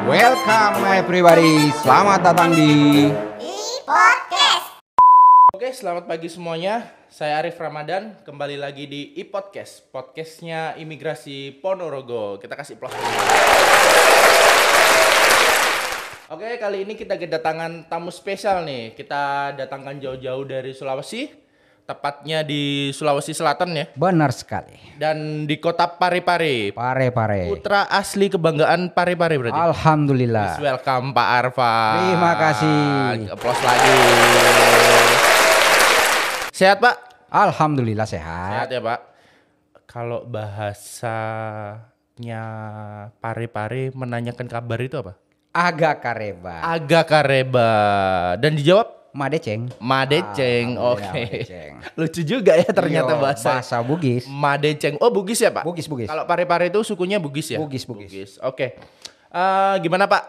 Welcome everybody, selamat datang di Podcast. Oke, selamat pagi semuanya. Saya Arif Ramadan, kembali lagi di iPodcast, podcastnya Imigrasi Ponorogo. Kita kasih plus. Oke, kali ini kita kedatangan tamu spesial nih. Kita datangkan jauh-jauh dari Sulawesi, tepatnya di Sulawesi Selatan ya. benar sekali. Dan di kota Parepare. Pare. Putra asli kebanggaan Parepare berarti. Alhamdulillah. Welcome Pak Arfa. Terima kasih. Aplaus lagi. Sehat Pak? Alhamdulillah Sehat sehat. ya Pak. Kalau bahasanya Parepare menanyakan kabar itu apa? Agak kareba. Agak kareba. Dan dijawab Madeceng. Madeceng. Alhamdulillah, Oke. Madeceng. Lucu juga ya ternyata Iya, bahasa Bugis. Madeceng. Oh Bugis ya Pak? Bugis. Kalau Parepare itu sukunya Bugis ya? Bugis. Oke. Gimana Pak?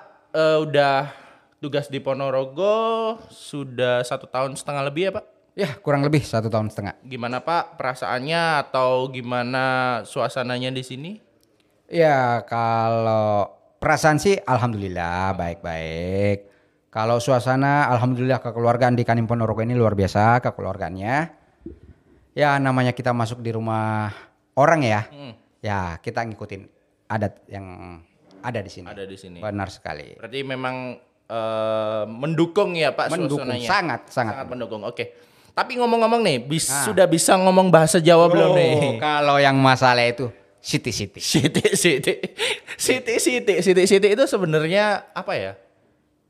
Udah tugas di Ponorogo sudah 1,5 tahun lebih ya Pak? Ya kurang lebih 1,5 tahun. Gimana Pak perasaannya atau gimana suasananya di sini? Ya kalau perasaan sih alhamdulillah baik-baik. Kalau suasana alhamdulillah kekeluargaan di Kanim Ponorogo ini luar biasa kekeluargaannya. Ya namanya kita masuk di rumah orang ya. Ya kita ngikutin adat yang ada di sini. Ada di sini. Benar sekali. Berarti memang mendukung ya Pak Mendukung suasananya? sangat. Mendukung. Oke. Tapi ngomong-ngomong nih, sudah bisa ngomong bahasa Jawa belum nih? Kalau yang masalah itu siti. Siti itu sebenarnya apa ya?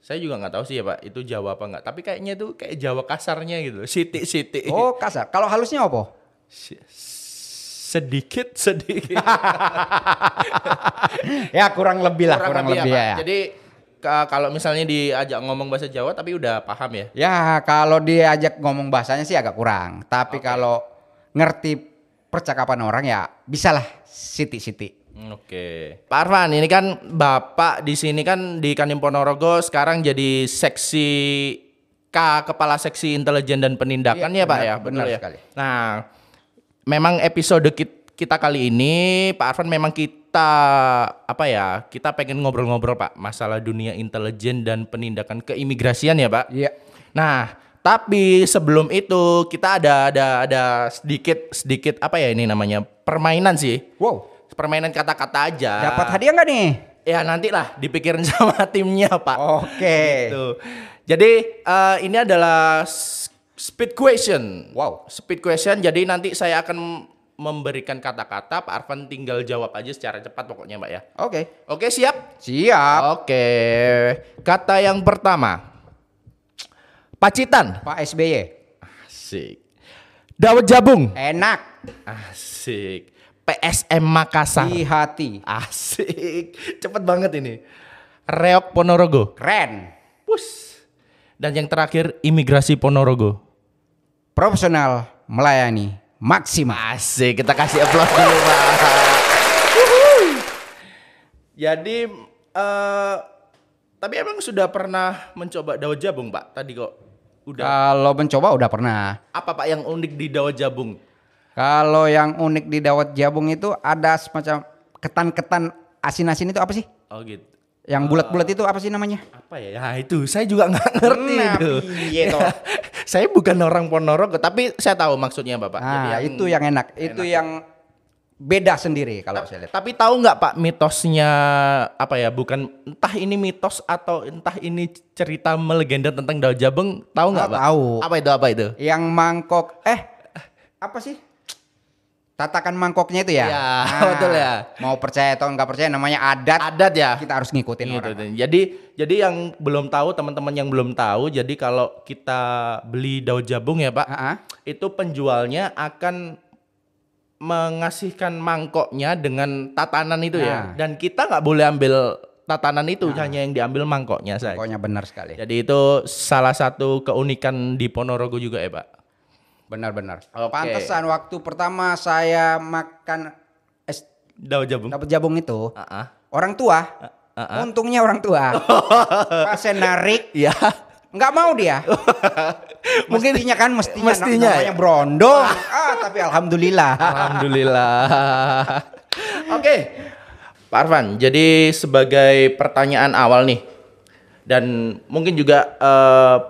Saya juga nggak tahu sih ya Pak, itu Jawa apa nggak. Tapi kayaknya itu kayak Jawa kasarnya gitu. Siti. Oh kasar. Kalau halusnya apa? Sedikit. Ya kurang lebih lah, kurang Kurang lebih Pak. ya. Jadi kalau misalnya diajak ngomong bahasa Jawa tapi udah paham ya? Ya kalau diajak ngomong bahasanya sih agak kurang. Tapi kalau ngerti percakapan orang ya bisalah siti. Oke. Pak Arfan, ini kan Bapak di sini kan di Kanim Ponorogo sekarang jadi seksi Kepala Seksi Intelijen dan Penindakan ya Pak ya? Benar Betul ya? sekali. Nah, memang episode kita kali ini Pak Arfan memang kita pengen ngobrol-ngobrol Pak masalah dunia intelijen dan penindakan keimigrasian ya Pak. Iya. Nah, tapi sebelum itu kita ada sedikit apa ya ini namanya permainan sih. Wow. Permainan kata-kata aja. Dapat hadiah nggak nih? Ya nantilah dipikirin sama timnya Pak. Oke. Gitu. Jadi ini adalah speed question. Wow. Speed question. Jadi nanti saya akan memberikan kata-kata, Pak Arfan tinggal jawab aja secara cepat pokoknya Mbak ya. Oke. Oke siap? Siap. Oke. Kata yang pertama. Pacitan. Pak SBY. Asik. Dawet Jabung. Enak. Asik. PSM Makassar. Di hati. Asik. Cepet banget ini. Reok Ponorogo. Keren. Pus. Dan yang terakhir Imigrasi Ponorogo. Profesional melayani maksimal. Asik, kita kasih aplaus dulu Pak. Jadi tapi emang sudah pernah mencoba dawet jabung Pak? Tadi kok udah. Kalau mencoba udah pernah. Apa Pak yang unik di dawet jabung? Kalau yang unik di dawet jabung itu ada semacam ketan-ketan asin-asin itu apa sih? Oh gitu. Yang bulat-bulat itu apa sih namanya? Apa ya? Ya itu saya juga nggak ngerti Nah, itu. iya toh. Saya bukan orang Ponorogo tapi saya tahu maksudnya Bapak. Nah, itu yang enak. Itu yang beda sendiri kalau saya lihat. Tapi tahu nggak Pak mitosnya apa ya? Bukan entah ini mitos atau entah ini cerita melegenda tentang dawet jabung. Tahu nggak Pak? Tahu. Apa itu? Yang mangkok apa sih? Tatakan mangkoknya itu ya. Ya, betul ya. Mau percaya atau nggak percaya namanya adat. Adat ya. Kita harus ngikutin Gitu. orang. Jadi yang belum tahu teman-teman yang belum tahu, jadi kalau kita beli dawet jabung ya Pak, itu penjualnya akan mengasihkan mangkoknya dengan tatanan itu ya. Dan kita nggak boleh ambil tatanan itu, hanya yang diambil mangkoknya saja. Pokoknya benar sekali. Jadi itu salah satu keunikan di Ponorogo juga ya Pak. Benar-benar. Oke. Pantesan waktu pertama saya makan Dawet jabung. dapat jabung itu, Ah. orang tua, untungnya orang tua, pas saya narik, Ya. nggak mau dia. Mungkin mestinya ya? namanya berondong. Tapi alhamdulillah. Alhamdulillah. Oke. Pak Arfan, jadi sebagai pertanyaan awal nih, dan mungkin juga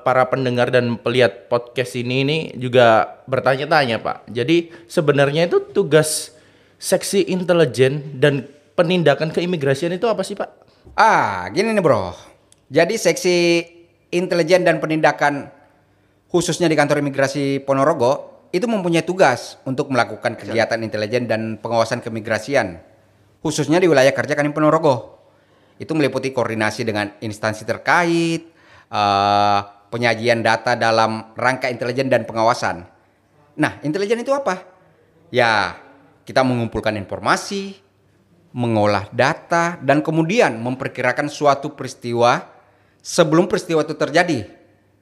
para pendengar dan pelihat podcast ini juga bertanya-tanya Pak. Jadi sebenarnya itu tugas seksi intelijen dan penindakan keimigrasian itu apa sih Pak? Gini nih bro. Jadi seksi intelijen dan penindakan khususnya di kantor imigrasi Ponorogo itu mempunyai tugas untuk melakukan kegiatan intelijen dan pengawasan keimigrasian khususnya di wilayah kerja Kadin Ponorogo. Itu meliputi koordinasi dengan instansi terkait, penyajian data dalam rangka intelijen dan pengawasan. Nah, intelijen itu apa? Ya, kita mengumpulkan informasi, mengolah data, dan kemudian memperkirakan suatu peristiwa sebelum peristiwa itu terjadi.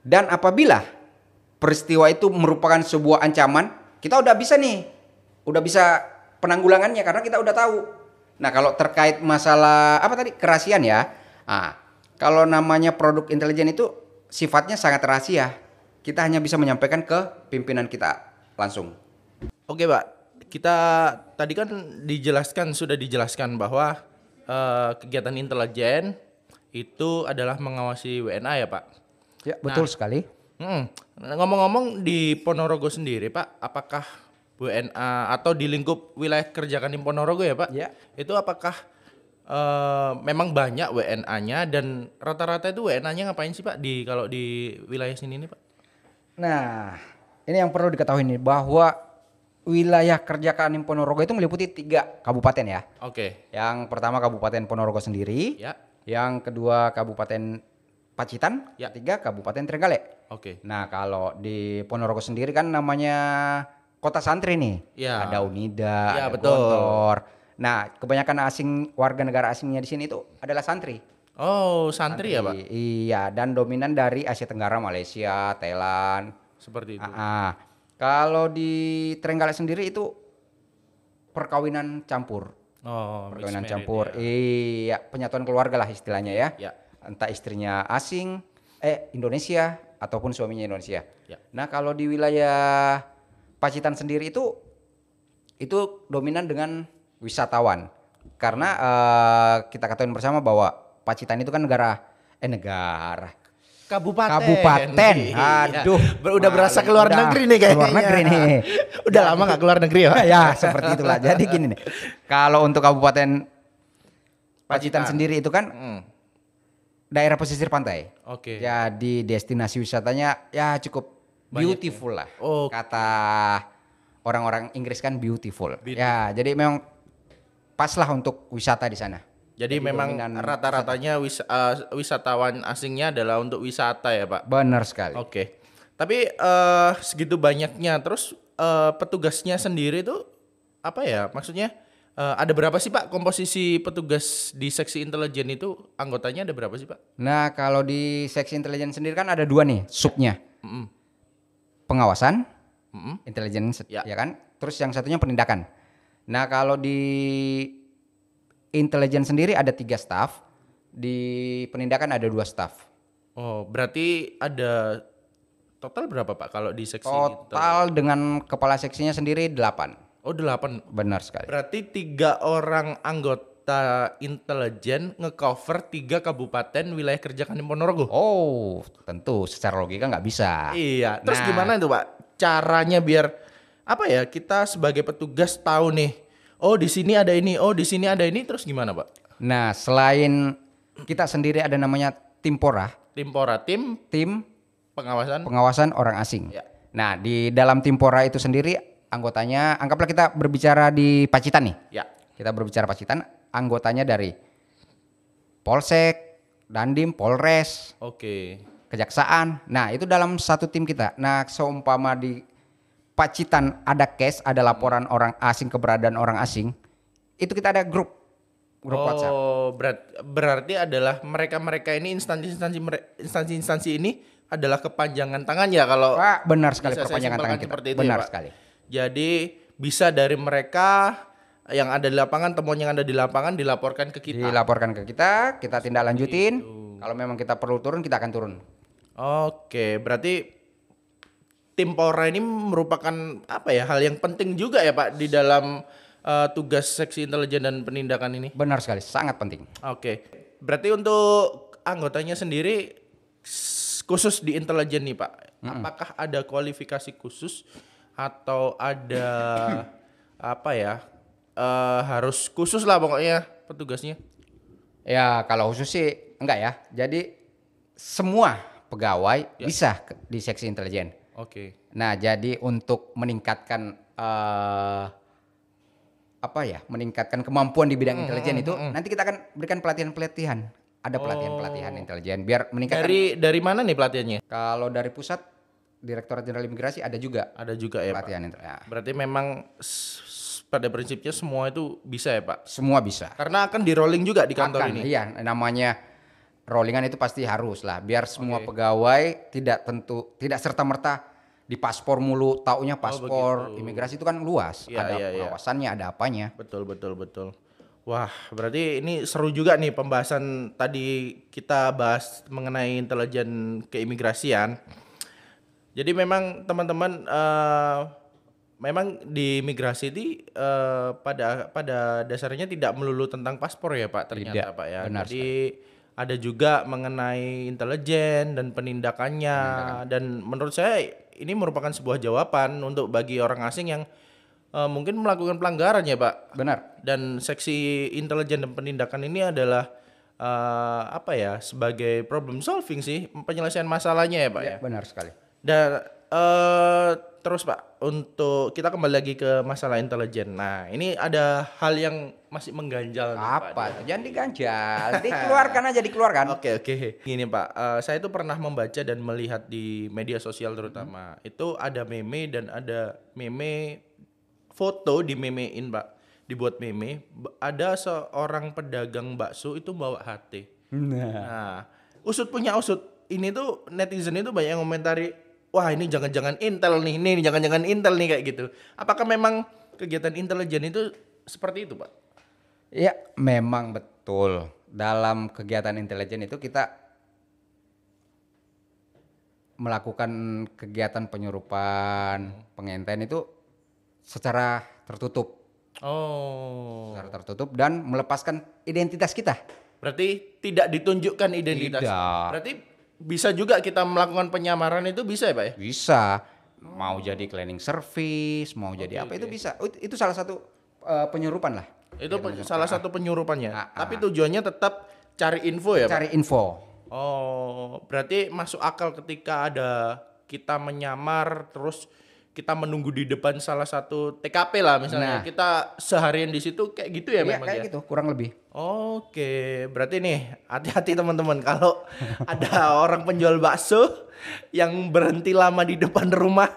Dan apabila peristiwa itu merupakan sebuah ancaman, kita udah bisa penanggulangannya karena kita udah tahu. Nah, kalau terkait masalah kerahasiaan ya. Kalau namanya produk intelijen itu sifatnya sangat rahasia. Kita hanya bisa menyampaikan ke pimpinan kita langsung. Oke, Pak. Kita tadi kan sudah dijelaskan bahwa kegiatan intelijen itu adalah mengawasi WNA ya, Pak. Ya, betul sekali. Ngomong-ngomong di Ponorogo sendiri, Pak, apakah WNA atau di lingkup wilayah kerja Kadin Ponorogo ya Pak? Ya. Itu apakah memang banyak WNA-nya dan rata-rata itu WNA-nya ngapain sih Pak kalau di wilayah sini nih Pak? Nah, ini yang perlu diketahui nih bahwa wilayah kerja Kadin Ponorogo itu meliputi 3 kabupaten ya. Oke. Yang pertama Kabupaten Ponorogo sendiri. Ya. Yang kedua Kabupaten Pacitan. Ya. Ketiga Kabupaten Trenggalek. Oke. Nah, kalau di Ponorogo sendiri kan namanya kota santri nih. Ya. Ada Unida, ya, ada betul. Gontor. Nah, kebanyakan warga negara asingnya di sini itu adalah santri. Oh, santri ya Pak? Iya, dan dominan dari Asia Tenggara, Malaysia, Thailand. Seperti itu. Kalau di Trenggalek sendiri itu perkawinan campur. Oh, perkawinan campur. Ya. Iya, penyatuan keluarga lah istilahnya ya. Ya. Entah istrinya asing, Indonesia ataupun suaminya Indonesia. Ya. Nah, kalau di wilayah Pacitan sendiri itu dominan dengan wisatawan. Karena kita ketahui bersama bahwa Pacitan itu kan Kabupaten. Aduh, udah berasa keluar negeri nih kayaknya. Keluar negeri nih. Udah lama gak keluar negeri ya? Ya, seperti itulah. Jadi gini nih. Kalau untuk Kabupaten Pacitan sendiri itu kan daerah pesisir pantai. Oke. Jadi destinasi wisatanya ya cukup beautiful lah. Oh. Kata orang-orang Inggris kan beautiful. Ya, jadi memang pas lah untuk wisata di sana. Jadi memang rata-ratanya wisatawan asingnya adalah untuk wisata ya Pak? Benar sekali. Oke. Tapi segitu banyaknya, terus petugasnya sendiri itu apa ya? Maksudnya ada berapa sih Pak komposisi petugas di seksi intelijen itu? Anggotanya ada berapa sih Pak? Nah, kalau di seksi intelijen sendiri kan ada 2 nih subnya. Pengawasan, intelijen ya kan? Terus yang satunya penindakan. Nah, kalau di intelijen sendiri ada 3 staf, di penindakan ada 2 staf. Oh, berarti ada total berapa Pak kalau di seksi? Total dengan kepala seksinya sendiri 8. Oh, 8. Benar sekali. Berarti 3 orang anggota intelijen ngecover 3 kabupaten wilayah kerja Kadin Ponorogo. Oh, tentu secara logika nggak bisa. Iya. Terus gimana itu Pak? Caranya biar apa ya? Kita sebagai petugas tahu nih. Oh, di sini ada ini. Oh, di sini ada ini. Terus gimana Pak? Nah, selain kita sendiri ada namanya Timpora. Tim pengawasan orang asing. Ya. Nah, di dalam Timpora itu sendiri anggotanya, anggaplah kita berbicara di Pacitan nih. Ya. Kita berbicara Pacitan, anggotanya dari Polsek, Dandim, Polres, Kejaksaan. Nah, itu dalam satu tim kita. Nah, seumpama di Pacitan ada case, ada laporan orang asing, keberadaan orang asing, itu kita ada grup WhatsApp. Oh, berarti adalah mereka ini instansi ini adalah kepanjangan tangan ya kalau Pak, benar sekali perpanjangan tangan kita. Benar ya, sekali. Jadi bisa dari mereka yang ada di lapangan, temuan yang ada di lapangan dilaporkan ke kita. Kita tindak lanjutin. Kalau memang kita perlu turun, kita akan turun. Oke, berarti Timpora ini merupakan apa ya, hal yang penting juga ya Pak di dalam tugas seksi intelijen dan penindakan ini? Benar sekali, sangat penting. Oke. Berarti untuk anggotanya sendiri khusus di intelijen nih Pak, apakah ada kualifikasi khusus atau ada apa ya, harus khusus lah pokoknya petugasnya? Ya kalau khusus sih enggak ya. Jadi semua pegawai bisa di seksi intelijen. Oke. Nah jadi untuk meningkatkan meningkatkan kemampuan di bidang intelijen itu nanti kita akan berikan pelatihan-pelatihan. Ada pelatihan-pelatihan intelijen biar meningkatkan. Dari mana nih pelatihannya? Kalau dari pusat Direktorat Jenderal Imigrasi ada juga. Ada juga ya pelatihan Pak. Ya. Berarti memang pada prinsipnya semua itu bisa ya Pak? Semua bisa. Karena akan di rolling juga di kantor ini. Iya, namanya rollingan itu pasti harus lah biar semua pegawai tidak serta-merta di paspor mulu, taunya paspor imigrasi itu kan luas, ada pengawasannya, ada apanya. Betul. Wah, berarti ini seru juga nih pembahasan tadi kita bahas mengenai intelijen keimigrasian. Jadi memang teman-teman memang di imigrasi ini pada dasarnya tidak melulu tentang paspor ya Pak ternyata Pak ya. Benar Jadi ada juga mengenai intelijen dan penindakannya. Dan menurut saya ini merupakan sebuah jawaban untuk bagi orang asing yang mungkin melakukan pelanggaran ya Pak. Benar. Dan seksi intelijen dan penindakan ini adalah sebagai problem solving sih, penyelesaian masalahnya ya Pak ya. Benar sekali. Dan terus Pak, untuk kita kembali lagi ke masalah intelijen. Nah, ini ada hal yang masih mengganjal nih, Apa? Pak. Jangan diganjal, dikeluarkan aja dikeluarkan. Oke. Gini Pak, saya itu pernah membaca dan melihat di media sosial terutama. Itu ada meme dan ada meme foto di memein Pak. Dibuat meme, ada seorang pedagang bakso itu bawa HT. Nah, usut punya usut. Ini tuh netizen itu banyak yang komentari, wah ini jangan-jangan Intel nih, ini jangan-jangan Intel nih kayak gitu. Apakah memang kegiatan intelijen itu seperti itu Pak? Ya memang betul. Dalam kegiatan intelijen itu kita melakukan kegiatan penyurupan, pengintaian itu secara tertutup. Secara tertutup dan melepaskan identitas kita. Berarti tidak ditunjukkan identitas. Tidak. Berarti bisa juga kita melakukan penyamaran itu bisa ya Pak ya? Bisa. Mau jadi cleaning service, mau jadi apa itu bisa. Itu salah satu penyurupan lah. Itu salah satu penyurupannya. Tapi tujuannya tetap cari info ya Pak? Cari info. Oh, berarti masuk akal ketika ada kita menyamar terus kita menunggu di depan salah satu TKP lah misalnya. Kita seharian di situ kayak gitu ya memang kayak gitu, kurang lebih. Oke, berarti nih hati-hati teman-teman kalau ada orang penjual bakso yang berhenti lama di depan rumah.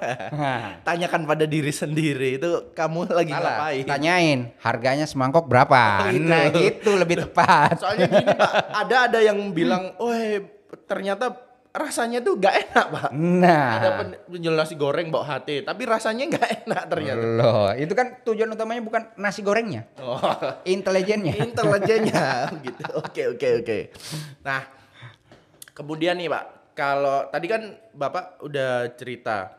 Tanyakan pada diri sendiri, itu kamu lagi ngapain? Tanyain, harganya semangkok berapa? Nah, gitu lebih tepat. Soalnya gini Pak, ada yang bilang, ternyata rasanya tuh gak enak Pak. Nah, ada penjual nasi goreng bawa HT, tapi rasanya gak enak ternyata. Loh, itu kan tujuan utamanya bukan nasi gorengnya. Intelijennya. Gitu. Oke. Nah, kemudian nih Pak, kalau tadi kan Bapak udah cerita,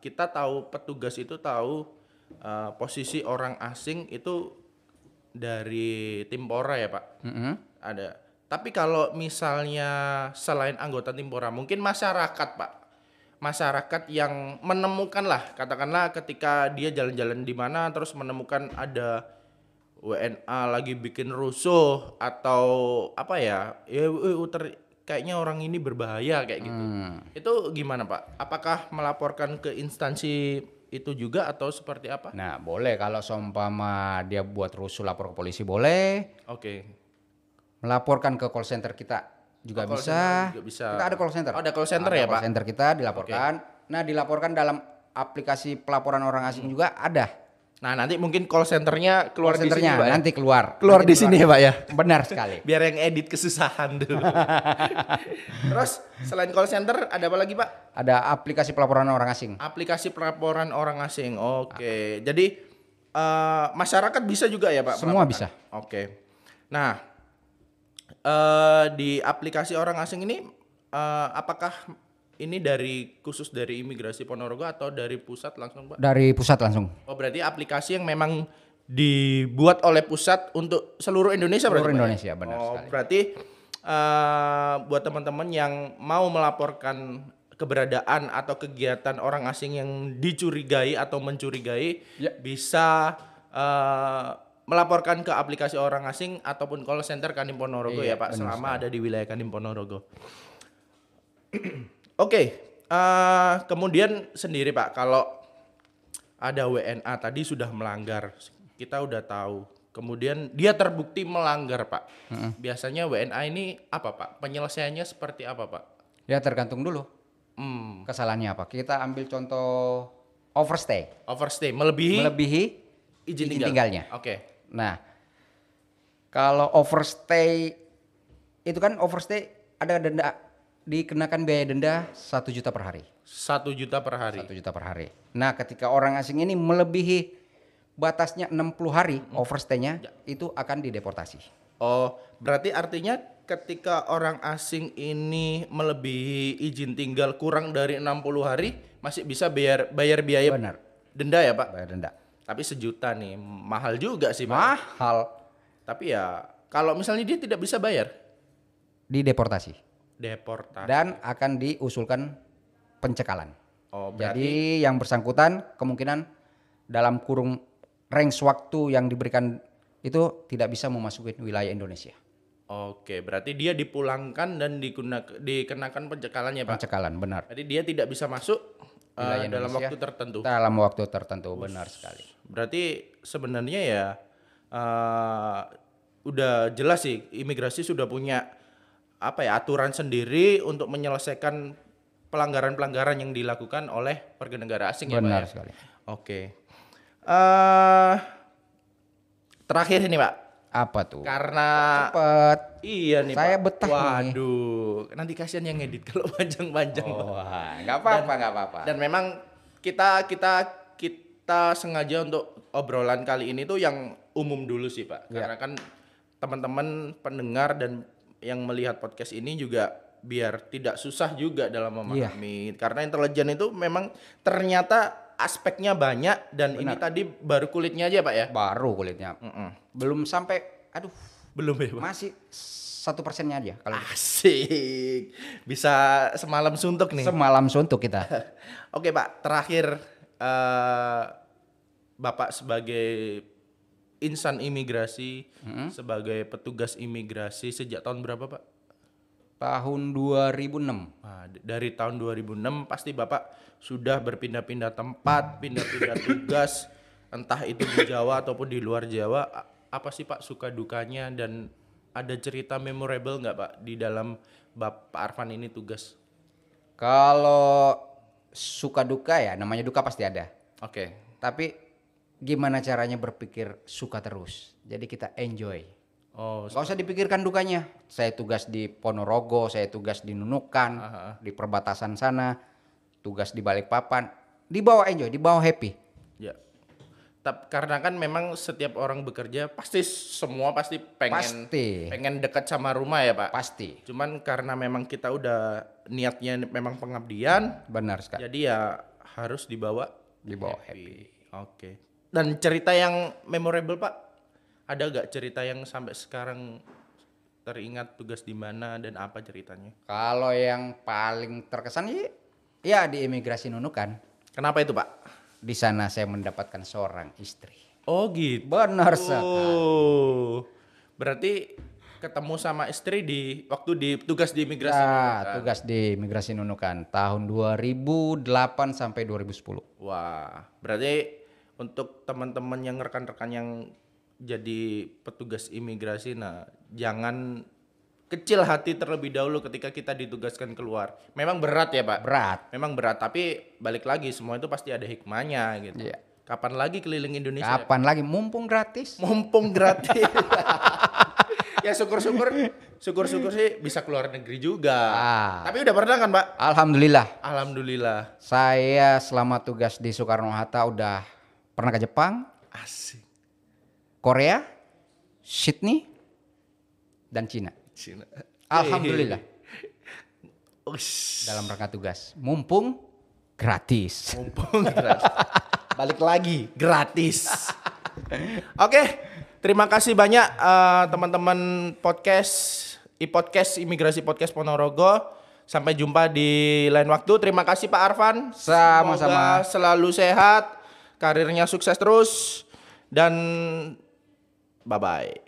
kita tahu petugas itu tahu posisi orang asing itu dari Timpora ya Pak. Ada. Tapi kalau misalnya selain anggota Timpora, mungkin masyarakat Pak. Masyarakat yang menemukan lah, katakanlah ketika dia jalan-jalan di mana terus menemukan ada WNA lagi bikin rusuh atau apa ya, kayaknya orang ini berbahaya kayak gitu. Itu gimana Pak? Apakah melaporkan ke instansi itu juga atau seperti apa? Nah, boleh kalau seumpama dia buat rusuh lapor ke polisi boleh. Oke. Melaporkan ke call center kita juga bisa. Kita ada call center. Ada call center ya Pak? Call center kita dilaporkan. Nah, dilaporkan dalam aplikasi pelaporan orang asing juga ada. Nah, nanti mungkin call centernya keluar di sini Pak. Nanti keluar di sini ya Pak ya. Benar sekali. Biar yang edit kesusahan dulu. Terus selain call center ada apa lagi Pak? Ada aplikasi pelaporan orang asing. Aplikasi pelaporan orang asing. Oke. Jadi masyarakat bisa juga ya Pak? Semua bisa. Oke. Nah, di aplikasi orang asing ini apakah ini dari khusus dari imigrasi Ponorogo atau dari pusat langsung Pak? Dari pusat langsung. Oh berarti aplikasi yang memang dibuat oleh pusat untuk seluruh Indonesia Seluruh berarti Pak, Indonesia, ya? benar sekali. Berarti buat teman-teman yang mau melaporkan keberadaan atau kegiatan orang asing yang dicurigai atau mencurigai bisa melaporkan ke aplikasi orang asing ataupun call center Kadin Ponorogo ya Pak, selama ada di wilayah Kadin Ponorogo. Oke, kemudian sendiri Pak, kalau ada WNA tadi sudah melanggar, kita udah tahu. Kemudian dia terbukti melanggar Pak. Biasanya WNA ini apa Pak? Penyelesaiannya seperti apa Pak? Ya tergantung dulu. Kesalahannya apa? Kita ambil contoh overstay. Overstay, melebihi izin tinggalnya. Oke. Nah, kalau overstay itu kan overstay ada denda, dikenakan biaya denda 1 juta per hari. 1 juta per hari. 1 juta per hari. Nah, ketika orang asing ini melebihi batasnya 60 hari overstay-nya itu akan dideportasi. Oh, berarti artinya ketika orang asing ini melebihi izin tinggal kurang dari 60 hari masih bisa bayar biaya denda ya Pak? Bayar denda. Tapi 1 juta nih, mahal juga sih Pak. Mahal. Tapi ya kalau misalnya dia tidak bisa bayar, Dideportasi. deportasi. Dan akan diusulkan pencekalan. Oh, berarti Jadi yang bersangkutan kemungkinan dalam kurung range waktu yang diberikan itu tidak bisa memasuki wilayah Indonesia. oke, berarti dia dipulangkan dan dikenakan pencekalannya Pak. Pencekalan, benar. Jadi dia tidak bisa masuk Wilayah dalam Indonesia waktu tertentu. Dalam waktu tertentu, benar sekali. Berarti sebenarnya ya udah jelas sih, imigrasi sudah punya apa ya, aturan sendiri untuk menyelesaikan pelanggaran-pelanggaran yang dilakukan oleh warga negara asing ya Pak. Benar Ya? sekali. Oke. Terakhir ini Pak, Apa tuh? karena Cepet. iya nih Saya Pak. betah nih. Waduh, nanti kasihan yang ngedit kalau panjang-panjang. Pak. Wah, nggak apa-apa, nggak apa-apa. Dan memang kita sengaja untuk obrolan kali ini tuh yang umum dulu sih Pak. Karena kan teman-teman pendengar dan yang melihat podcast ini juga biar tidak susah juga dalam memahami. Karena intelijen itu memang ternyata aspeknya banyak dan ini tadi baru kulitnya aja Pak ya. Baru kulitnya. Belum sampai, aduh, Belum ya Pak. masih 1%-nya aja. Kalau Asik. Bisa semalam suntuk nih. semalam suntuk kita. Oke Pak, terakhir Bapak sebagai insan imigrasi, sebagai petugas imigrasi sejak tahun berapa Pak? Tahun 2006. Nah, dari tahun 2006 pasti Bapak sudah berpindah-pindah tempat, pindah-pindah tugas, entah itu di Jawa ataupun di luar Jawa. Apa sih Pak suka dukanya dan ada cerita memorable nggak Pak di dalam Bapak Arfan ini tugas? Kalau suka duka ya, namanya duka pasti ada. Oke. Tapi gimana caranya berpikir suka terus. Jadi kita enjoy. Oh, Gak usah dipikirkan dukanya. Saya tugas di Ponorogo, saya tugas di Nunukan, di perbatasan sana, tugas di Balikpapan. Dibawa enjoy, dibawa happy. ya. Karena kan memang setiap orang bekerja pasti semua pasti pengen dekat sama rumah ya Pak. Pasti. Cuman karena memang kita udah niatnya memang pengabdian, Benar sekali. jadi ya harus dibawa happy. Oke. Dan cerita yang memorable Pak, ada gak cerita yang sampai sekarang teringat tugas di mana dan apa ceritanya? Kalau yang paling terkesan ya di imigrasi Nunukan. Kenapa itu Pak? Di sana saya mendapatkan seorang istri. Oh gitu. Benar sekali. Oh, berarti ketemu sama istri waktu di tugas di imigrasi. Ya, tugas di imigrasi Nunukan tahun 2008 sampai 2010. Wah, berarti untuk teman-teman yang rekan-rekan yang jadi petugas imigrasi, nah jangan kecil hati terlebih dahulu ketika kita ditugaskan keluar. Memang berat ya Pak? Berat. Memang berat, tapi balik lagi semua itu pasti ada hikmahnya gitu. Iya. Kapan lagi keliling Indonesia? Kapan lagi mumpung gratis? Mumpung gratis. Ya syukur-syukur sih bisa keluar negeri juga. Tapi udah pernah kan Pak? Alhamdulillah. Alhamdulillah. Saya selama tugas di Soekarno-Hatta udah pernah ke Jepang, Asik. Korea, Sydney, dan Cina. Cina. Alhamdulillah. dalam rangka tugas. Mumpung gratis. Balik lagi gratis. Oke, terima kasih banyak teman-teman podcast Imigrasi Podcast Ponorogo. Sampai jumpa di lain waktu. Terima kasih Pak Arfan. Sama-sama. Semoga selalu sehat, karirnya sukses terus, dan bye-bye.